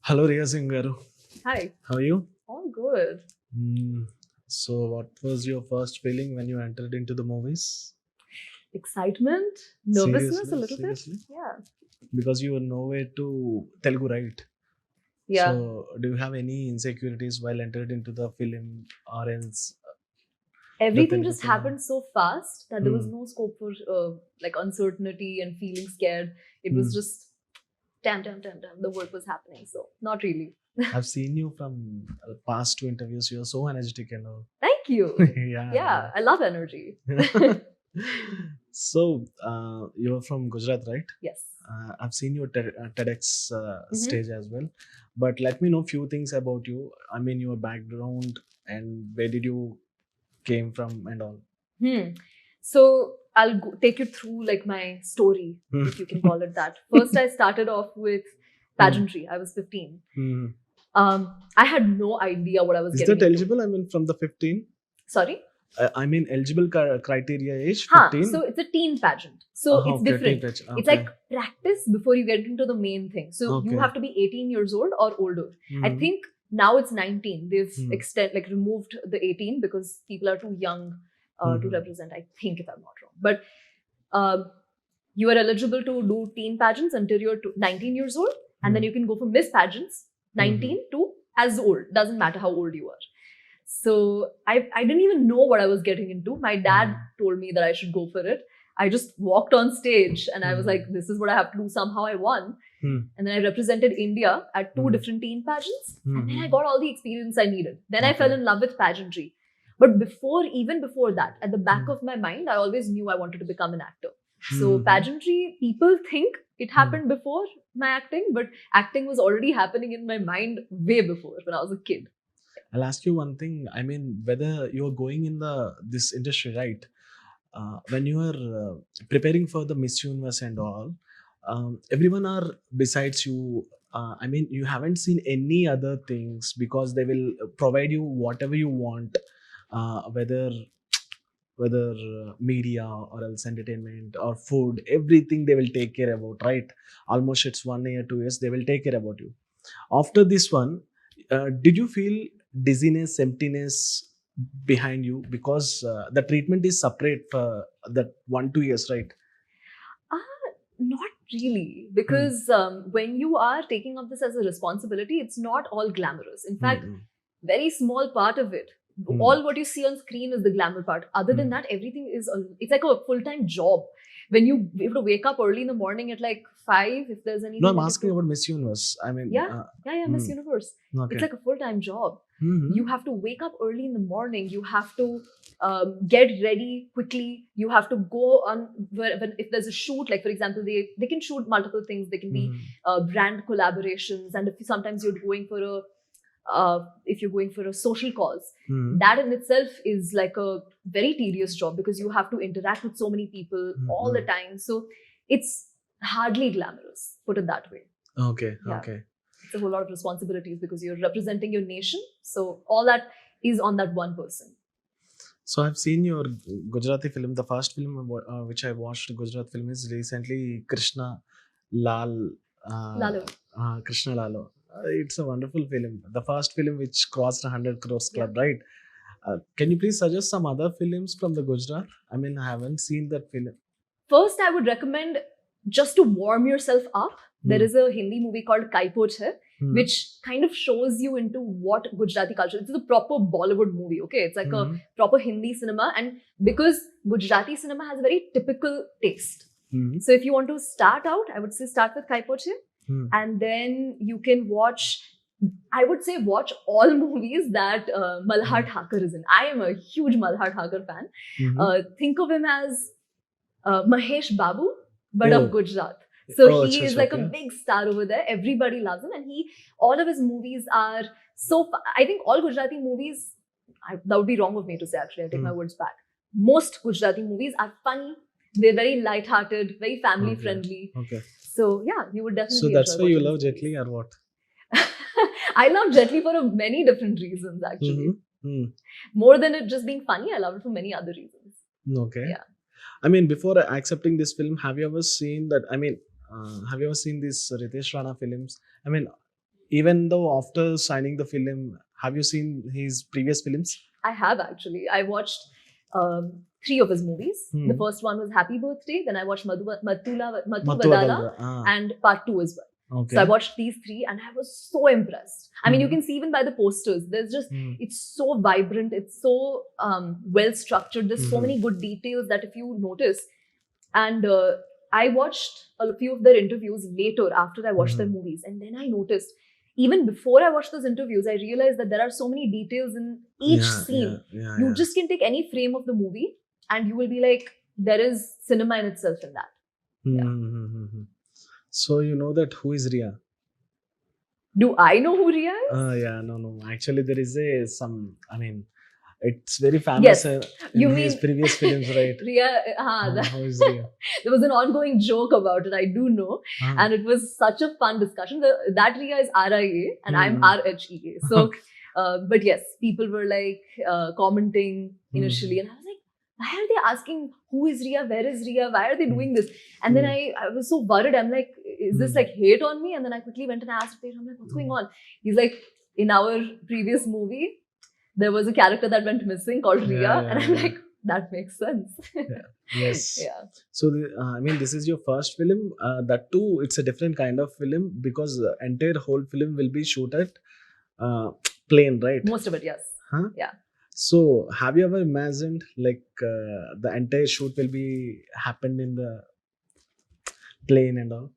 Hello, Riya Singh garu. Hi. How are you? All good. Hmm. So, what was your first feeling when you entered into the movies? Excitement, nervousness a Seriously, little bit. seriously, Yeah. because you were nowhere to Telugu, right? So, Yeah. do you have any insecurities while entered into the film, or else the Everything Telugu just film? happened so fast that there was Hmm. no scope for like uncertainty and feeling scared. It was Hmm. just damn, damn, damn, damn. The work was happening. So not really. I've seen you from past two interviews. You're so energetic and all. Thank you. Yeah, Yeah, I love energy. yeah. So, you're from Gujarat, right? Yes. I've seen your TEDx hmm stage as well, but let me know few things about you. I mean, your background and where did you came from and all. Hmm. So I'll take you through like my story, Hmm. if you can call it that. First, I started off with Hmm. pageantry. I was 15. Hmm. I had no idea what I was Is getting that into. eligible? I mean, from the 15. Sorry? I mean, eligible criteria age So 15. it's a teen pageant. So it's Okay, teen different. touch. It's Okay, like practice before you get into the main thing. So you okay. have to be 18 years old or older. I Hmm. think now it's 19. They've Hmm. removed the 18 because people are too young to Hmm. represent, I think, if I'm not wrong. But um, you are eligible to do teen pageants until you're 19 years old. And then Hmm. you can go for Miss pageants, Hmm. 19 to as old. Doesn't matter how old you are. So I didn't even know what I was getting into. My dad told me that I should go for it. I just walked on stage and I was like, this is what I have to do. Somehow I won. Hmm. And then I represented India at two Hmm. different teen pageants. And then Hmm. I got all the experience I needed. Then I fell Okay. in love with pageantry. But even before that, at the back Hmm. of my mind, I always knew I wanted to become an actor. So Hmm. pageantry, people think it happened before my acting, but acting was already happening in my mind way before when I was a kid. I'll ask you one thing. I mean, whether you're going in the this industry, right? When you are preparing for the Miss Universe and all, everyone are besides you. I mean, you haven't seen any other things because they will provide you whatever you want, whether media or else entertainment or food, everything they will take care about, right? Almost it's 1 year, 2 years, they will take care about you. After this one, did you feel dizziness, emptiness behind you because the treatment is separate for that 1 2 years, right? Not really, Hmm. because when you are taking up this as a responsibility, it's not all glamorous. In fact, Hmm. very small part of it. Hmm. All what you see on screen is the glamour part. Other than Hmm. that, everything is it's like a full time job. When you have to wake up early in the morning at like 5, if there's No, anything I'm that you have asking to. about Miss Universe. I mean, Yeah, yeah, Miss hmm. Universe. It's Okay. like a full time job. Hmm. You have to wake up early in the morning. You have to get ready quickly. You have to go on if there's a shoot. Like for example, they can shoot multiple things. They can be Hmm. brand collaborations, and sometimes you're going for a if you're going for a social cause, Hmm. that in itself is like a very tedious job because you have to interact with so many people all the Hmm. time. So it's hardly glamorous, put it that way. Okay. Yeah, Okay. it's a whole lot of responsibilities because you're representing your nation. So all that is on that one person. So I've seen your Gujarati film. The first film which I watched Gujarat film is recently Krishna Lal. Uh, Lalo. Krishna Lalo. It's a wonderful film. The first film which crossed 100 crores Yeah. club, right? Can you please suggest some other films from the Gujarat? I mean, I haven't seen that film. First, I would recommend just to warm yourself up. There Hmm. is a Hindi movie called Kaipoch Hai, Hmm. which kind of shows you into what Gujarati culture. It's a proper Bollywood movie. Okay, it's like a Hmm. proper Hindi cinema, and because Gujarati cinema has a very typical taste. Hmm. So if you want to start out, I would say start with Kaipoch Hai, Hmm. and then you can watch. I would say watch all movies that Malhar Thakur is in. I am a huge Malhar Thakur fan. Hmm. Think of him as Mahesh Babu, but of Oh. Gujarat. So Oh, he is like a okay. big star over there. Everybody loves him, and all of his movies are so. I think all Gujarati movies. That would be wrong of me to say. Actually, I take my Hmm. words back. Most Gujarati movies are funny. They're very light-hearted, very family Okay. friendly. Okay. So yeah, you would So definitely that's enjoy why you watching love these Jet movies. Li or what? I love Jet Li for many different reasons. Actually, Hmm. more than it just being funny, I love it for many other reasons. Okay. Yeah. I mean, before accepting this film, have you ever seen that? I mean, have you ever seen these Ritesh Rana films? I mean, Even though after signing the film, have you seen his previous films? I have actually. I watched three of his movies. Hmm. The first one was Happy Birthday. Then I watched Madhu Mattu Vadala Vadala. Ah, and Part 2 as well. okay. So I watched these three and I was so impressed. I mean, you Mhm. can see even by the posters, there's just, Hmm. it's so vibrant, it's so well structured. There's so Mhm. many good details that if you notice. And I watched a few of their interviews later after I watched their Mhm. movies. And then I noticed, even before I watched those interviews, I realized that there are so many details in each scene. You Yeah. just can take any frame of the movie and you will be like, there is cinema in itself in that. Mm-hmm. So you know that who is Ria? Do I know who Ria is? Yeah, no. Actually, there is some. I mean, it's very famous Yes, in you his mean- previous films, right? Ria, Who is Ria? there was an ongoing joke about it, I do know. Ah. And it was such a fun discussion. That Ria is RIA and I'm Mhm. RHEA. So, but yes, people were like commenting initially, and I was like, why are they asking who is Ria? Where is Ria? Why are they doing this? And then I was so worried. I'm like, is this like hate on me? And then I quickly went and asked Tej, I'm like, what's going on? He's like, in our previous movie, there was a character that went missing called Ria. Yeah, And I'm yeah. like, that makes sense. Yes. Yeah. So, I mean, this is your first film. That too, it's a different kind of film because entire whole film will be shot at plane, right? Most of it, yes. Huh? Yeah. So, have you ever imagined like the entire shoot will be happened in the plane and all?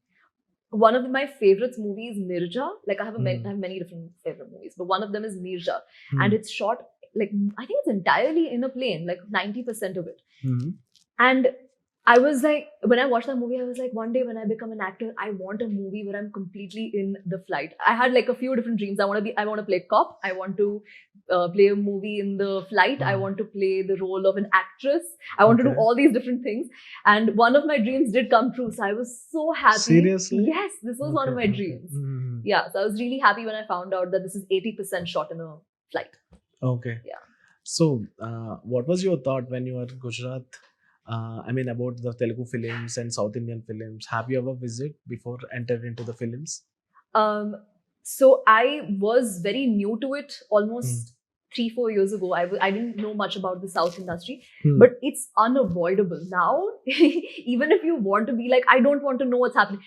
One of my favorites movies, Mirja. Like I have Hmm. I have many different favorite movies, but one of them is Mirja, Hmm. and it's shot like I think it's entirely in a plane, like 90% of it. Mhm. And I was like, when I watched that movie, I was like, one day when I become an actor, I want a movie where I'm completely in the flight. I had like a few different dreams. I want to play cop. I want to play a movie in the flight. I Ah. want to play the role of an actress. I want to do Okay. all these different things. And one of my dreams did come true. So I was so happy. Seriously? Yes, this was one of my dreams. Mhm. Yeah, so I was really happy when I found out that this is 80% shot in a flight. Okay. Yeah. So, what was your thought when you were in Gujarat? I mean, about the Telugu films and South Indian films. Have you ever visited before entered into the films? So I was very new to it almost 3-4 years ago. I didn't know much about the South industry, Hmm. but it's unavoidable now. Even if you want to be like, I don't want to know what's happening.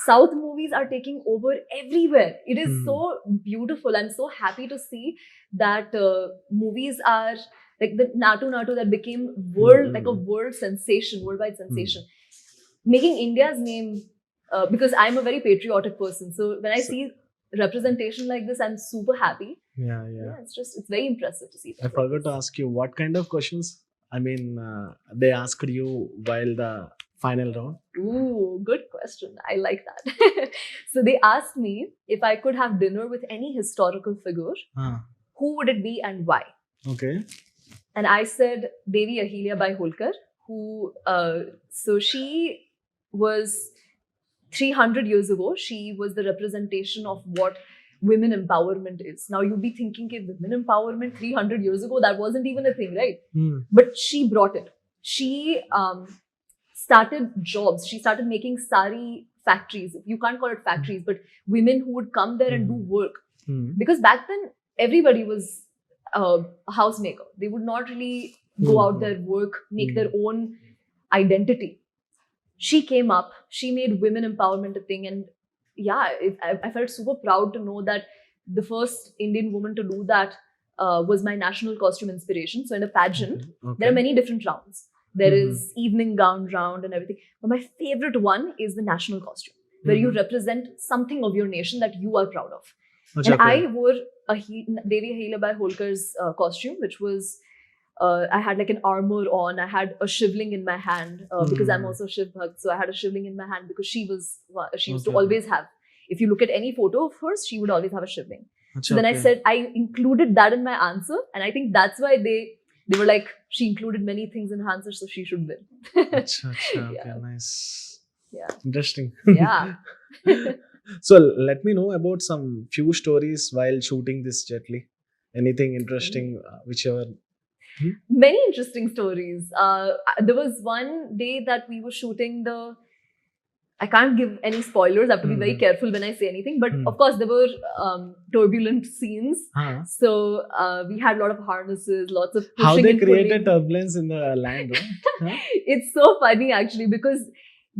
South movies are taking over everywhere. It is Hmm. so beautiful. I'm so happy to see that movies are like the Natu Natu that became like a world sensation, worldwide sensation, making India's name. Because I'm a very patriotic person, so when I So- see representation like this, I'm super happy. Yeah. Yeah, it's very impressive to see. I forgot to ask you what kind of questions. I mean, they asked you while the final round. Ooh, good question. I like that. So they asked me if I could have dinner with any historical figure, Ah, who would it be and why? okay. And I said Devi Ahilya Bai Holkar, who, so she was 300 years ago, she was the representation of what women empowerment is. Now you'd be thinking, okay, women empowerment 300 years ago, that wasn't even a thing, right? Hmm. But she brought it. She started jobs. She started making sari factories. You can't call it factories, but women who would come there and do work. Hmm. Because back then, everybody was a housemaker. They would not really go out there, work, make their own identity. She came up, she made women empowerment a thing. And yeah, I felt super proud to know that the first Indian woman to do that was my national costume inspiration. So in a pageant, Okay. there are many different rounds. There Mhm. is evening gown round and everything. But my favorite one is the national costume, where you Mhm. represent something of your nation that you are proud of. Acha, And okay. I wore Devi Ahilyabai Holkar's costume, which was, I had like an armor on. I had a shivling in my hand because I'm Mhm. also Shiv Bhakt. So I had a shivling in my hand because she used to Okay. always have. If you look at any photo of hers, she would always have a shivling. Acha, So then I okay. said I included that in my answer, and I think that's why they were like, she included many things in her answer, so she should win. Acha, okay, Yeah. nice. Yeah. Interesting. Yeah. So let me know about some few stories while shooting this Jet Li. Anything interesting, whichever. Many interesting stories. There was one day that we were shooting I can't give any spoilers. I have to be very Mhm. careful when I say anything. But Mhm. of course, there were turbulent scenes. Huh. So we had a lot of harnesses, lots of How pushing they and created pulling. turbulence in the land, though? Huh? It's so funny actually, because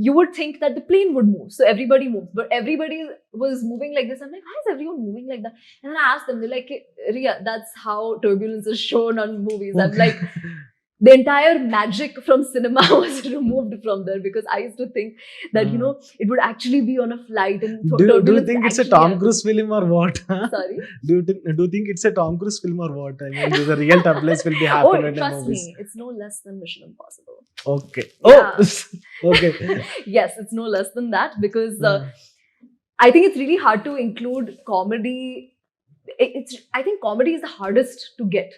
you would think that the plane would move, so everybody moves, but everybody was moving like this. I'm like, why is everyone moving like that? And then I asked them, they're like, Ria, that's how turbulence is shown on movies. I'm like, the entire magic from cinema was removed from there, because I used to think that it would actually be on a flight and do you turbulence think it's a actually Tom happens. Cruise film or what? Sorry. Do you think it's a Tom Cruise film or what? I mean, the real turbulence will be Oh, happening in the trust movies. me, it's no less than Mission Impossible. Okay. Yeah. Oh, okay. Yes, it's no less than that, because Hmm. I think it's really hard to include comedy. I think comedy is the hardest to get,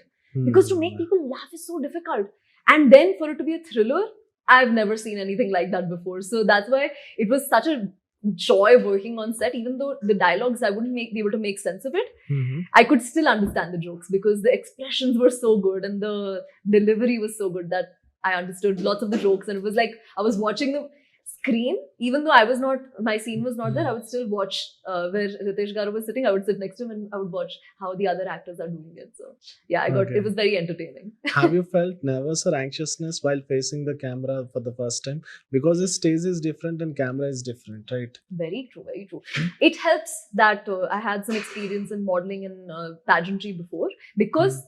because to make people laugh is so difficult. And then for it to be a thriller, I've never seen anything like that before. So that's why it was such a joy working on set. Even though the dialogues, I wouldn't be able to make sense of it, Mhm. I could still understand the jokes, because the expressions were so good and the delivery was so good that I understood lots of the jokes. And it was like I was watching the screen, even though my scene was not there. I would still watch where Ritesh Garu was sitting. I would sit next to him and I would watch how the other actors are doing it. So yeah, Okay. it was very entertaining. Have you felt nervous or anxiousness while facing the camera for the first time? Because the stage is different and camera is different, right? Very true, very true. It helps that I had some experience in modeling and pageantry before, because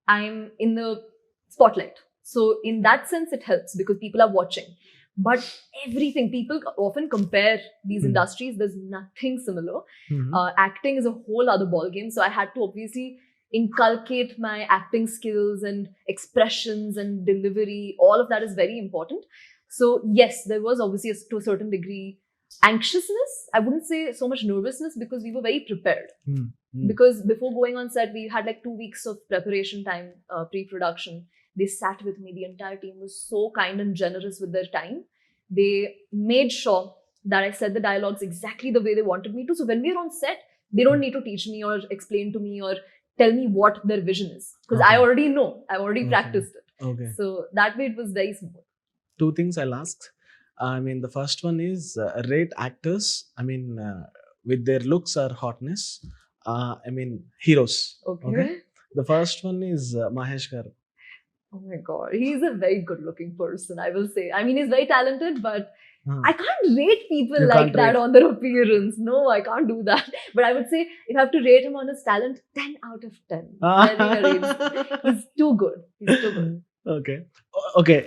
I'm in the spotlight. So in that sense, it helps because people are watching. But everything, people often compare these industries. There's nothing similar. Mhm. Acting is a whole other ballgame. So I had to obviously inculcate my acting skills and expressions and delivery. All of that is very important. So yes, there was obviously to a certain degree anxiousness. I wouldn't say so much nervousness, because we were very prepared. Because before going on set, we had like 2 weeks of preparation time, pre-production. They sat with me. The entire team was so kind and generous with their time. They made sure that I said the dialogues exactly the way they wanted me to. So when we are on set, they don't need to teach me or explain to me or tell me what their vision is, because I Okay. already know. I've already Okay. practiced it. Okay. So that way it was very smooth. Two things I'll ask. I mean, the first one is rate actors. I mean, with their looks or hotness. I mean, heroes. Okay. The first one is Mahesh Garu. Oh my God. He's a very good looking person, I will say. I mean, he's very talented, but I can't rate people You like can't that rate. on their appearance. No, I can't do that. But I would say if I have to rate him on his talent, 10 out of 10. Very, very, he's too good. He's too good. Okay. Okay.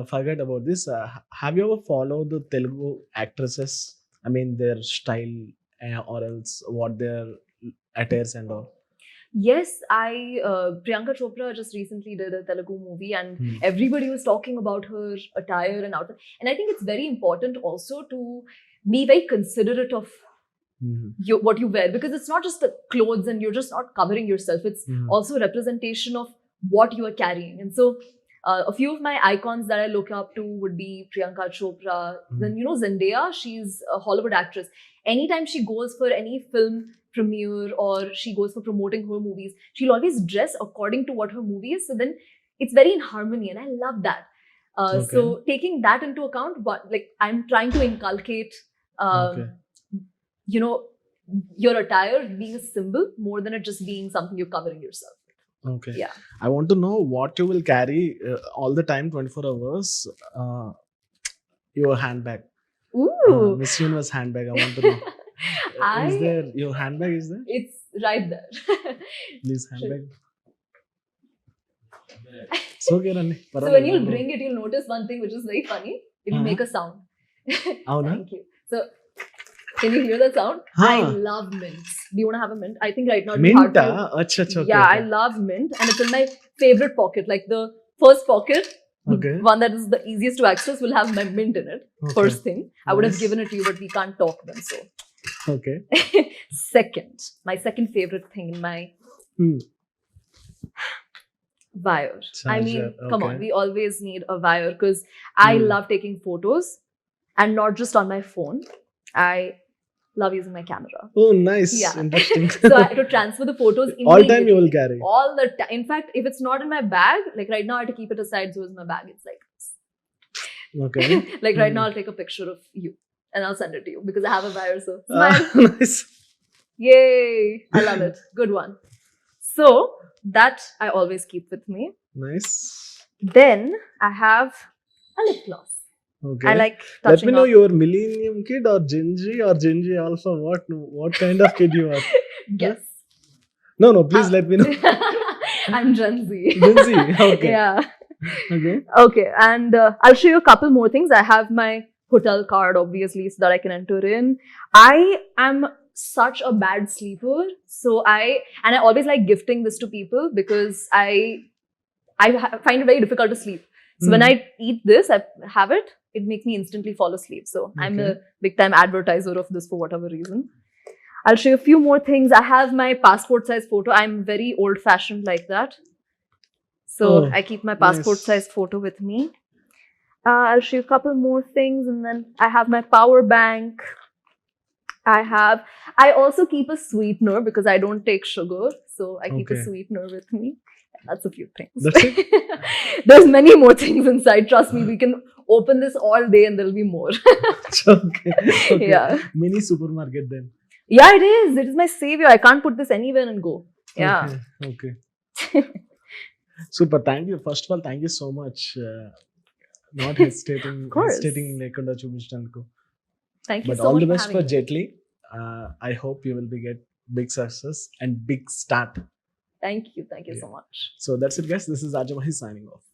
Forget about this. Have you ever followed the Telugu actresses? I mean, their style or else what their attires and all. Yes, Priyanka Chopra just recently did a Telugu movie, and everybody was talking about her attire and outfit. And I think it's very important also to be very considerate of what you wear, because it's not just the clothes and you're just not covering yourself. It's also a representation of what you are carrying. And so a few of my icons that I look up to would be Priyanka Chopra. Then, Zendaya, she's a Hollywood actress. Anytime she goes for any film premiere or she goes for promoting her movies, she'll always dress according to what her movie is. So then it's very in harmony, and I love that. So taking that into account, but like I'm trying to inculcate, your attire being a symbol more than it just being something you're covering yourself. Okay. Yeah. I want to know what you will carry all the time, 24 hours. Your handbag. Ooh. Miss Universe handbag. I want to know. Is there your handbag? Is there? It's right there. Please handbag. So okay, Rani. So when you'll bring it, you'll notice one thing which is very funny. It'll make a sound. Thank you. So can you hear that sound? I love mints. Do you want to have a mint? I think right now it'll be hard for you. Okay, yeah, I love mint, and it's in my favorite pocket. Like the first pocket, one that is the easiest to access, will have my mint in it. First thing, I would have given it to you, but we can't talk then. So okay. My second favorite thing in my wire. I mean, come on, we always need a wire, because I love taking photos, and not just on my phone. I love using my camera. Oh, nice. Yeah. Interesting. So I have to transfer the photos immediately. All time you will carry. All the time. In fact, if it's not in my bag, like right now I have to keep it aside, so it's my bag. It's like this. Okay. Like right now I'll take a picture of you. and I'll send it to you because I have a buyer. So smile. Nice. Yay! I love it. Good one. So that I always keep with me. Nice. Then I have a lip gloss. Okay. I like Let touching me know up. you're Millennium kid or Gen Z or Gen Z Alpha. What kind of kid you are? Guess. No, please let me know. I'm Gen Z. Gen Z. Okay. Yeah. Okay. Okay. And I'll show you a couple more things. I have my hotel card, obviously, so that I can enter in. I am such a bad sleeper. So I always like gifting this to people because I find it very difficult to sleep. So when I eat this, I have it, it makes me instantly fall asleep. So I'm a Okay. big time advertiser of this for whatever reason. I'll show you a few more things. I have my passport size photo. I'm very old fashioned like that. So Oh, I keep my passport nice. size photo with me. I'll show you a couple more things, and then I have my power bank. I also keep a sweetener because I don't take sugar. So I keep a Okay. sweetener with me. That's a few things. That's it? There's many more things inside. Trust me, we can open this all day and there'll be more. Okay. Okay. Yeah. Mini supermarket then. Yeah, it is. It is my savior. I can't put this anywhere and go. Yeah. Okay. Super. Thank you. First of all, thank you so much. Not hesitating. Of course. Hesitating లేకుండా చూపించినందుకు. Thank you But so all much the for best having for me. Jet Li. I hope you will get big success and big start. Thank you. Thank you Yeah. so much. So that's it, guys. This is Ajamahi signing off.